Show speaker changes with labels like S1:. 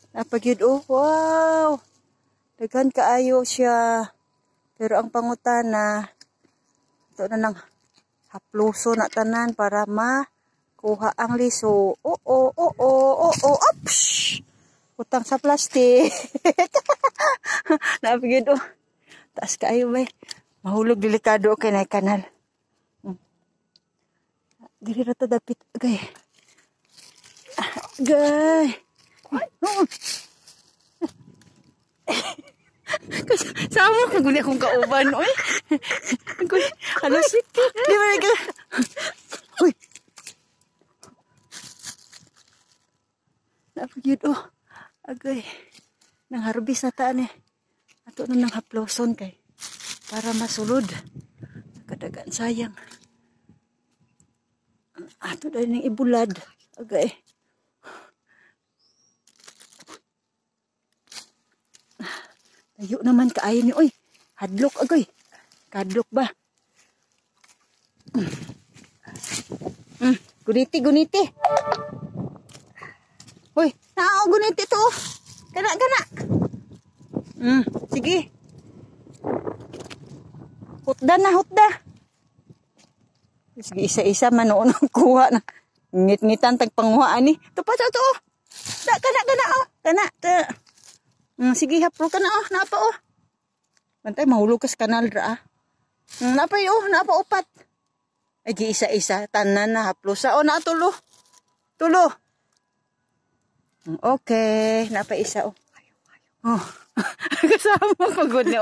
S1: Napagyud oh, wow. Daghan kaayo siya. Pero ang pangutana, ito na lang hapluso na tanan para makuha ang liso. Opsh! Utang sa plastic. Napagyud oh. Taas kaayo ba? Mahulog delikado kay na kanal. Dili ra ta dapit agay. Agay. Sama ka guni akong kauban oy. Halos di ba ka? Uy. Napagyud oh. Agay. Nang harvest na ta ni. Ato na nang haploson kay para masulod. Kadagan sayang. Ato dahil ng ibulad. Agay. Tayo naman kaayo ni. Uy, hadlok agay. Kadlok ba? Guniti. Uy, nao guniti to. Kana. Sige. Hutda. Sige, isa-isa manoon ang kuha na. Ngit-ngitan tag panguhaan ni. Tupa sa to. Kana. Sige, hapro ka na oh. Napa oh. Bantay, mahulog ka sa kanal ra ah. Napa upat. Ay, isa-isa. Tanan na haplo sa. Oh, natulo. Tulo. Okay. Napa isa oh. Oh. Kasama ko good na.